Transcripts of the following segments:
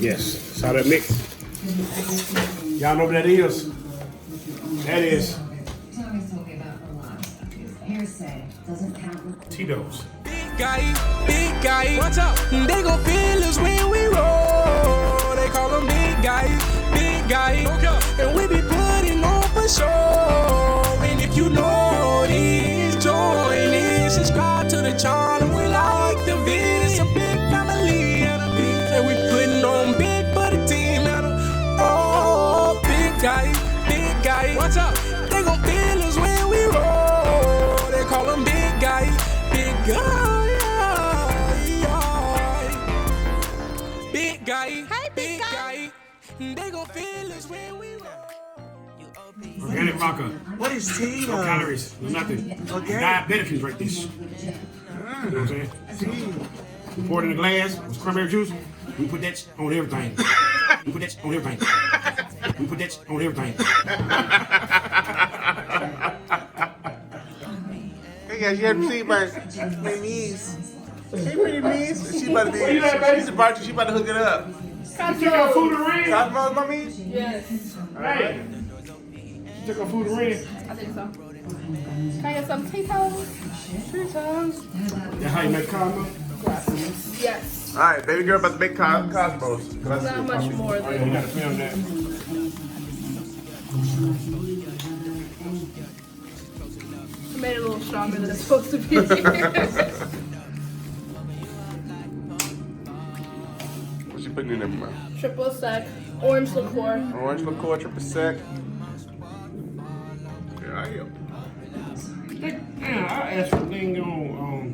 Yes, saw that mix. Y'all know what that is? That is Tito's. Big guy, watch out. They gon' feel us when we roll. They call them big guy. And we be putting on for sure. And if you know this, join in. Subscribe to the channel. We like the vid. It's a big family. And we putting on big for the team. Oh, big guy. Watch out. They gon' feel us when we roll. They call them big guy. Big guy. Hey, big guy. They gon' feel us when we roll. Organic vodka. What is Tito? No calories, no nothing. Diabetic can drink this. You know what I'm saying? We pour it in a glass with cranberry juice. We put that on everything. We put that on everything. We put that on everything. Hey guys, you haven't seen my niece. Hey, pretty niece. She about to be. She's about to hook it up. You took our food and ran. Cosmo's my niece? Yes. Hey. You took our food and ran. I think so. Can I get some Tito's? That's how you make Cosmo? Yes. All right, baby girl about to make Cosmos. Not much more You than gotta film that. I made it a little stronger than it's supposed to be. What's she putting in there, man? Triple sec, orange liqueur. Orange liqueur, triple sec. Yeah, I am. Damn, I asked for a thing on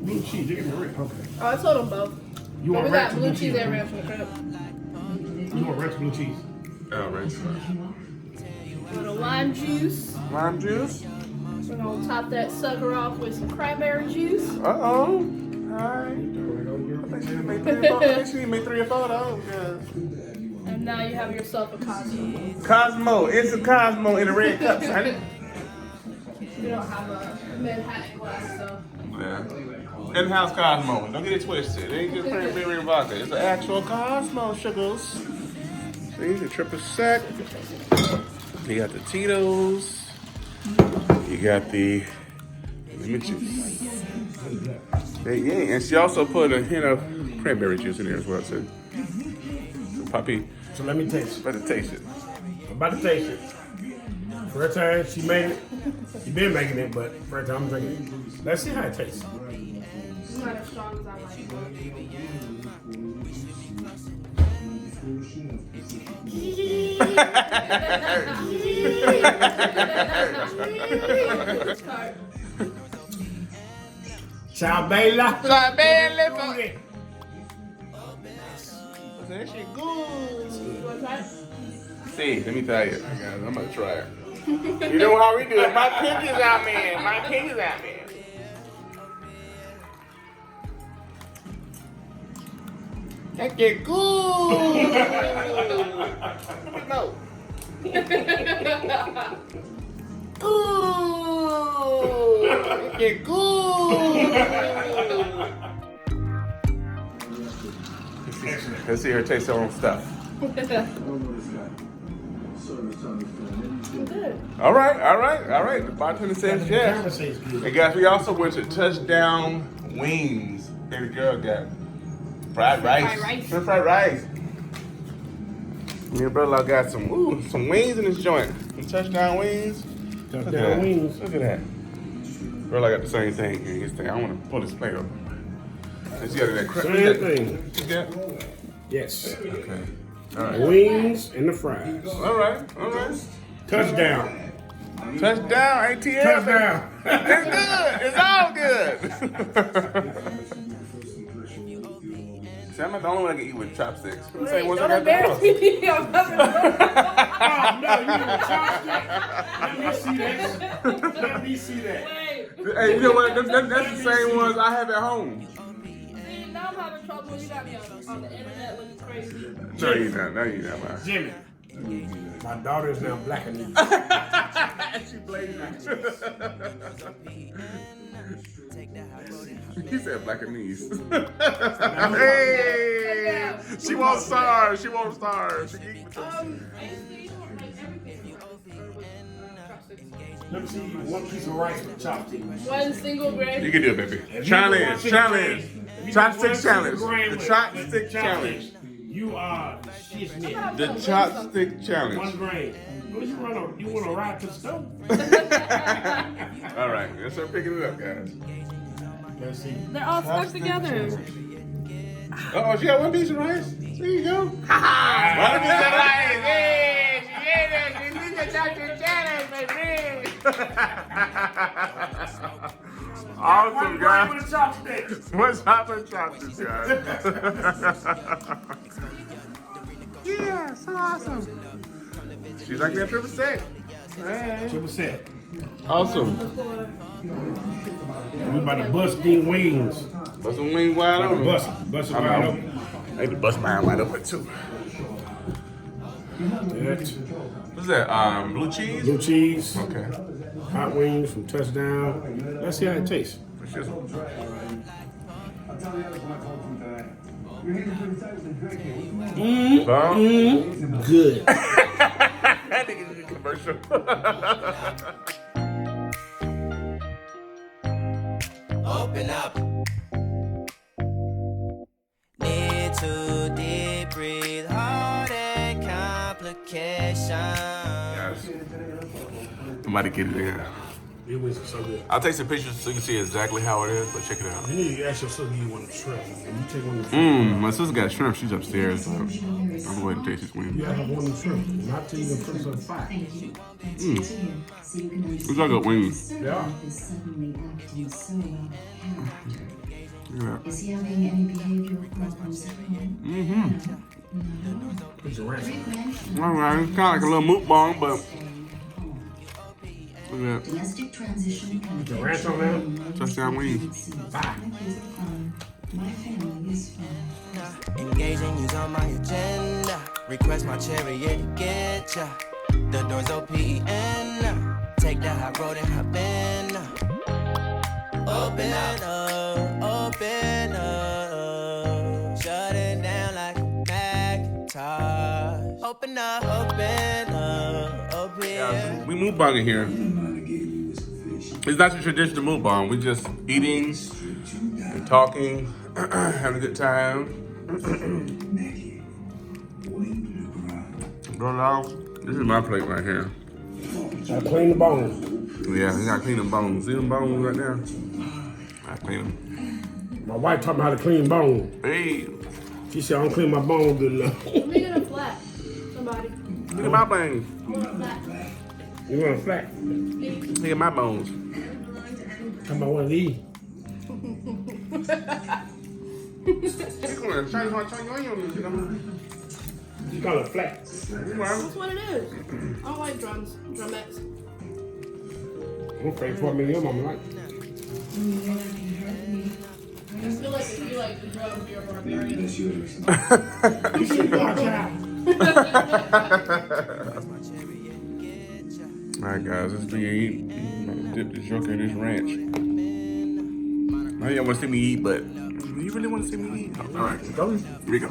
blue cheese. They give me red. Okay. Oh, I told them both. You But want we ranch got or blue cheese and ranch in the crib. You want ranch or blue cheese? Oh, right. A little lime juice. Lime juice. We're gonna top that sucker off with some cranberry juice. Uh-oh. Hi. I think she made 3 or 4 of those. Yeah. And now you have yourself a Cosmo. Cosmo. It's a Cosmo in a red cup, honey. We don't have a Manhattan glass, so. Yeah. In-house Cosmo. Don't get it twisted. It ain't just cranberry and vodka. It's an actual Cosmo, sugars. See, the triple sec. You got the Tito's. You got the lemon juice. Yeah, and she also put a hint of cranberry juice in there as well, too. So, Poppy, So let me taste it. about to taste it. I'm about to taste it. First time she made it. She been making it, but first time I'm drinking it. Let's see how it tastes. It's not as strong as I like. Ciao, Bella. Ciao, Bella. Okay. That shit good. What's See, let me tell you. I'm gonna try it. You know how we do it. My pinky's out, man. My pinky's out, man. That get good. No. Good. That get good. Let's see her taste her own stuff. Good. All right. The bartender says yes. Hey guys, we also went to Touchdown Wings. Baby girl got fried rice. Shrimp fried rice. Me and brother got some wings in this joint. Some Touchdown Wings. Touchdown wings. Look at that. Brother got the same thing in his thing. I want to pull this plate up. Let's get that crap. Same thing. Yeah. Yes. Okay. All right. Wings and the fries. All right. Touchdown. Touchdown, ATL. Touchdown. It's good. It's all good. See, I'm not the only one that can eat with chopsticks. I'm saying once I Don't got the embarrass me. I'm having Oh, no, you know chopstick. Let me see that. Let me see that. Wait. Hey, you know what? That's the same ones I have at home. See, now I'm having trouble. You got me on the internet looking crazy. No, you not, man. Jimmy, My daughter is now black and She blazing. He said black and knees. Hey! She won't starve. She won't starve. She eat with them. Let me see one piece of rice with chopsticks. One single grain. You can do it, baby. Challenge. Challenge. Chopstick challenge. The chopstick challenge. You are shit me. The chopstick 1 challenge. grain. Well, you want to ride to the stove? All right, let's start picking it up, guys. Let's see. They're all stuck together. Oh, she got one piece of rice. There you go. One piece of rice. Hey, she did the chopstick challenge, baby. Awesome, guys. With a chopstick. What's happening, chopsticks, guys? Yeah, so awesome. She's like that triple sec. Hey. Triple set. Awesome. We about to bust these wings. Bust some wings wide open. Bust it wide open. I need to bust mine wide open too. What's that? Blue cheese? Blue cheese. Okay. Hot wings from Touchdown. Let's see how it tastes. For sure. Good. That nigga did a commercial. Open up. Need to deep breathe, heart and complications. Guys, I'm about to get it in. These wings are so good. I'll take some pictures so you can see exactly how it is, but check it out. You need to ask your sister you want a shrimp. And you take one of the shrimp. My sister got shrimp. She's upstairs. So I'm going to go ahead and taste this wing. You gotta have one of the shrimp. Not till you can put some fire. It's like a wing. Yeah. Look at that. Is he having any behavioral problems at home? Put your ranch. All right, it's kind of like a little mukbang, but look at that. Domestic transition and The ranch on there. Touchdown wings. Fire. my family is fine. Engaging you's on my agenda. Request my chariot to get ya. The door's OPN. Take the high road and hop in. Open up, open up. Shut it down like a Macintosh. Open up, open up, open. We mukbang in here. It's not the traditional mukbang. We just eating and talking, having a good time. This is my plate right here. I clean the bones. Yeah, you gotta clean them bones. See them bones right there? I clean them. My wife taught me how to clean bones. Hey, She said I don't clean my bones good enough. Let me get a flat. Somebody. look at my bones. I want a flat. You want a flat? Look at my bones. Come on, one of these. You call it flat. That's what it is. I don't like drumettes. I'm afraid for me, your mama like. I feel like if you like the drugs, you're a barbarian. You should watch out. Alright guys, let's do eat. I'm gonna dip this joker in this ranch. Now y'all wanna see me eat, but you really wanna see me eat? Alright, here we go.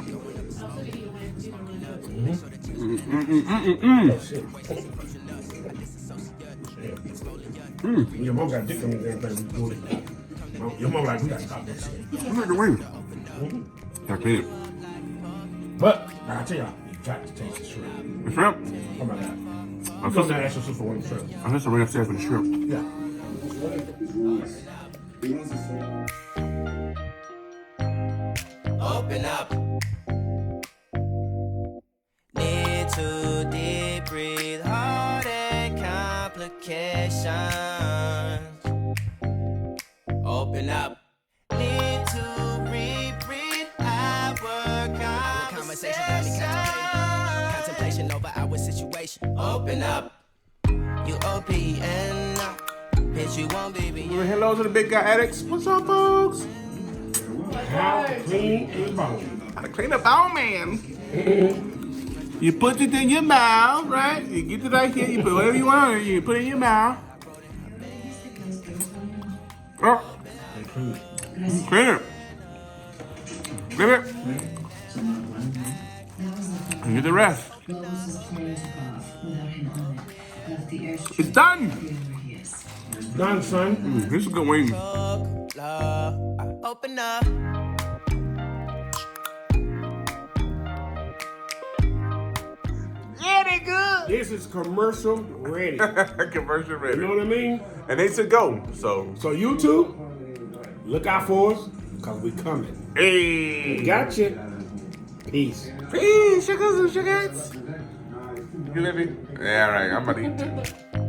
Your mom got dick on me and everything. Your mom like, we gotta stop this shit. I'm not the wing. Gotta clean it. But, I tell y'all, you got to taste the shrimp. The shrimp? Oh my God. My I'm supposed to sister, ask your sister for one shrimp. my sister ran upstairs for the shrimp. Yeah. Open up. Need to deep breathe, heart and complications. Open up. Need to rebreathe our conversation. Got me contemplation over our situation. Open up. You OPN. Bitch, you won't be. Hello to the Big Guy Addicts. What's up, folks? How to clean a bone. How to clean a bone, man. You put it in your mouth, right? You get it right here. You put whatever you want on it. You put it in your mouth. Oh. Clean it. Grab it. And get the rest. It's done. Done, son. This is a good wing. Open up. Yeah, they good. This is commercial ready. Commercial ready. You know what I mean? And they to go. So YouTube, look out for us, because we coming. hey. Gotcha. Peace. Peace, sugars and sugars. You let me? Yeah, all right. I'm about to eat too.